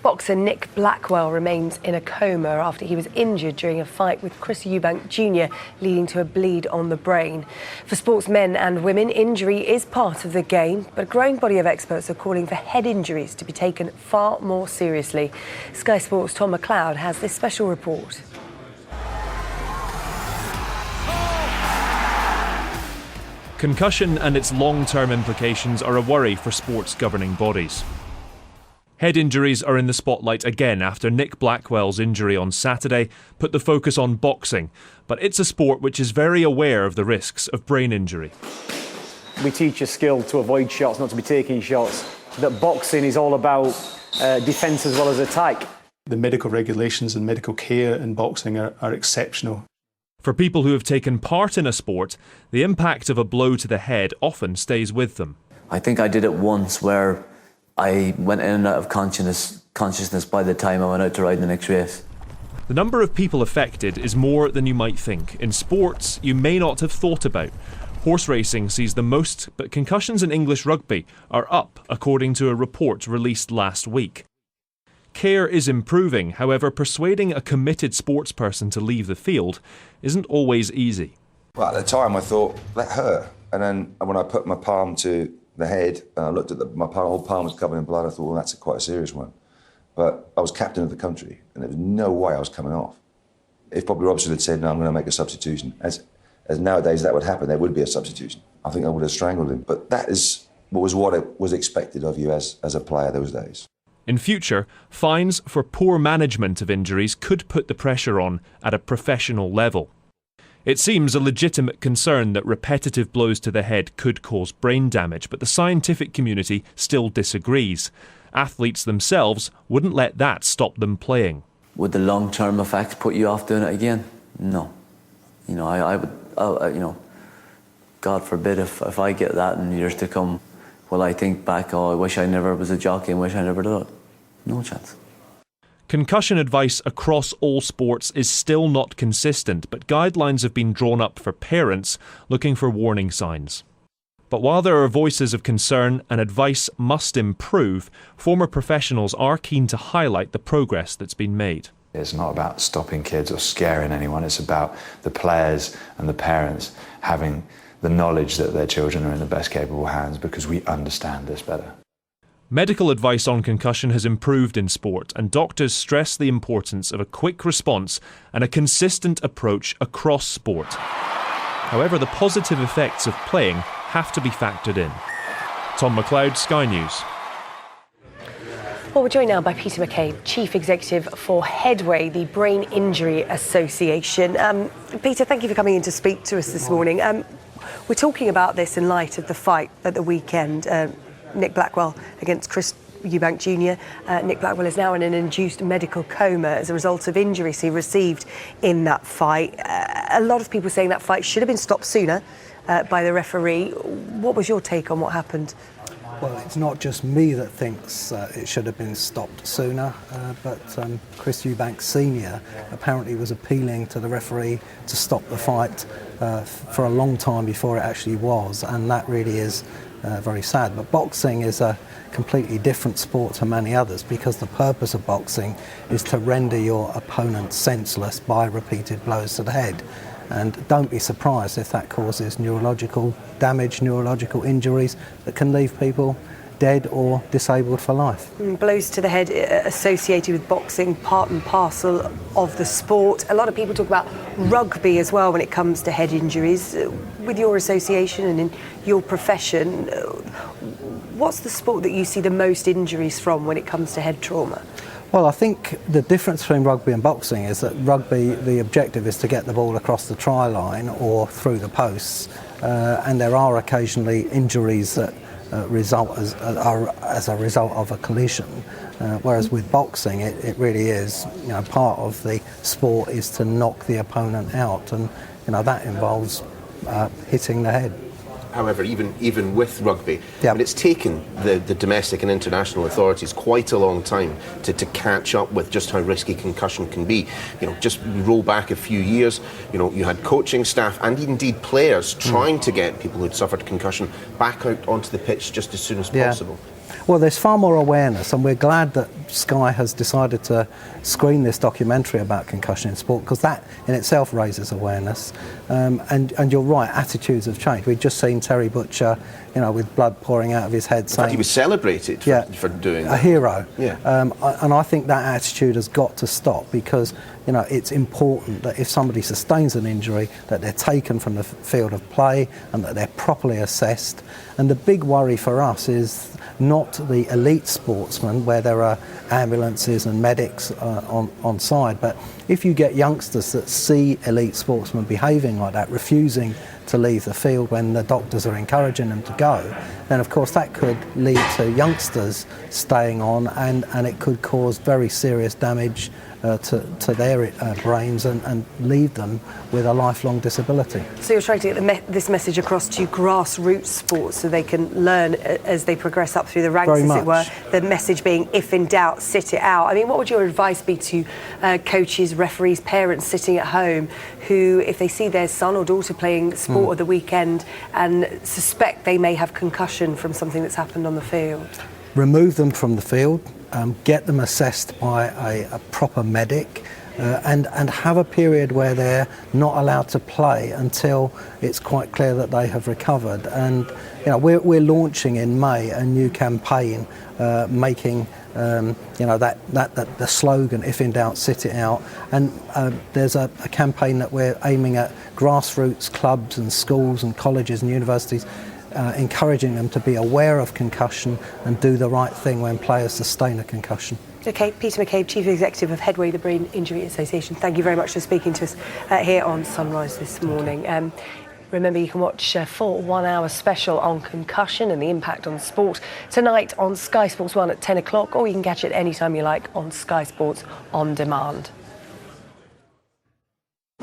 Boxer Nick Blackwell remains in a coma after he was injured during a fight with Chris Eubank Jr, leading to a bleed on the brain. For sportsmen and women, injury is part of the game, but a growing body of experts are calling for head injuries to be taken far more seriously. Sky Sports' Tom McCloud has this special report. Concussion and its long-term implications are a worry for sports governing bodies. Head injuries are in the spotlight again after Nick Blackwell's injury on Saturday put the focus on boxing, but it's a sport which is very aware of the risks of brain injury. We teach a skill to avoid shots, not to be taking shots, that boxing is all about defence as well as attack. The medical regulations and medical care in boxing are exceptional. For people who have taken part in a sport, the impact of a blow to the head often stays with them. I think I did it once where I went in and out of consciousness by the time I went out to ride the next race. The number of people affected is more than you might think. In sports, you may not have thought about. Horse racing sees the most, but concussions in English rugby are up, according to a report released last week. Care is improving, however, persuading a committed sportsperson to leave the field isn't always easy. Well, at the time I thought, that hurt. And then when I put my palm to the head, and I looked at my whole palm was covered in blood, I thought, well, that's quite a serious one. But I was captain of the country, and there was no way I was coming off. If Bobby Robson had said, no, I'm going to make a substitution, as nowadays that would happen, there would be a substitution. I think I would have strangled him. But that is what it was expected of you as a player those days. In future, fines for poor management of injuries could put the pressure on at a professional level. It seems a legitimate concern that repetitive blows to the head could cause brain damage, but the scientific community still disagrees. Athletes themselves wouldn't let that stop them playing. Would the long-term effects put you off doing it again? No. I would, God forbid if I get that in years to come, will I think back, oh, I wish I never was a jockey and wish I never did it? No chance. Concussion advice across all sports is still not consistent, but guidelines have been drawn up for parents looking for warning signs. But while there are voices of concern and advice must improve, former professionals are keen to highlight the progress that's been made. It's not about stopping kids or scaring anyone, it's about the players and the parents having the knowledge that their children are in the best capable hands because we understand this better. Medical advice on concussion has improved in sport, and doctors stress the importance of a quick response and a consistent approach across sport. However, the positive effects of playing have to be factored in. Tom McCloud, Sky News. Well, we're joined now by Peter McCabe, Chief Executive for Headway, the Brain Injury Association. Peter, thank you for coming in to speak to us this morning. We're talking about this in light of the fight at the weekend, Nick Blackwell against Chris Eubank Jr. Nick Blackwell is now in an induced medical coma as a result of injuries he received in that fight. A lot of people saying that fight should have been stopped sooner by the referee. What was your take on what happened? Well, it's not just me that thinks it should have been stopped sooner, but Chris Eubank Sr. apparently was appealing to the referee to stop the fight for a long time before it actually was, and that really is very sad. But boxing is a completely different sport to many others because the purpose of boxing is to render your opponent senseless by repeated blows to the head. And don't be surprised if that causes neurological damage, neurological injuries that can leave people dead or disabled for life. Blows to the head associated with boxing, part and parcel of the sport. A lot of people talk about rugby as well when it comes to head injuries. With your association and in your profession, what's the sport that you see the most injuries from when it comes to head trauma? Well, I think the difference between rugby and boxing is that rugby, the objective is to get the ball across the try line or through the posts, and there are occasionally injuries that result as a result of a collision, whereas with boxing it really is, part of the sport is to knock the opponent out, and that involves hitting the head. However, even with rugby, it's taken the domestic and international authorities quite a long time to catch up with just how risky concussion can be. Just roll back a few years, you had coaching staff and indeed players trying to get people who'd suffered concussion back out onto the pitch just as soon as possible. Well, there's far more awareness, and we're glad that Sky has decided to screen this documentary about concussion in sport, because that in itself raises awareness. And you're right, attitudes have changed. We've just seen Terry Butcher, with blood pouring out of his head, saying he was celebrated for doing that. A hero. Yeah. And I think that attitude has got to stop, because it's important that if somebody sustains an injury, that they're taken from the field of play and that they're properly assessed. And the big worry for us is not the elite sportsmen, where there are ambulances and medics on side, but if you get youngsters that see elite sportsmen behaving like that, refusing to leave the field when the doctors are encouraging them to go, then of course that could lead to youngsters staying on, and it could cause very serious damage to their brains and leave them with a lifelong disability. So you're trying to get this message across to grassroots sports so they can learn as they progress up through the ranks, Very as much. it were. The message being, if in doubt, sit it out. I mean, what would your advice be to coaches, referees, parents sitting at home who, if they see their son or daughter playing sport of the weekend and suspect they may have concussion from something that's happened on the field? Remove them from the field, get them assessed by a proper medic, and have a period where they're not allowed to play until it's quite clear that they have recovered. And we're launching in May a new campaign, making the slogan, if in doubt, sit it out. And there's a campaign that we're aiming at grassroots clubs and schools and colleges and universities, encouraging them to be aware of concussion and do the right thing when players sustain a concussion. OK, Peter McCabe, Chief Executive of Headway, the Brain Injury Association. Thank you very much for speaking to us here on Sunrise this morning. Remember, you can watch a full 1 hour special on concussion and the impact on sport tonight on Sky Sports 1 at 10 o'clock, or you can catch it anytime you like on Sky Sports On Demand.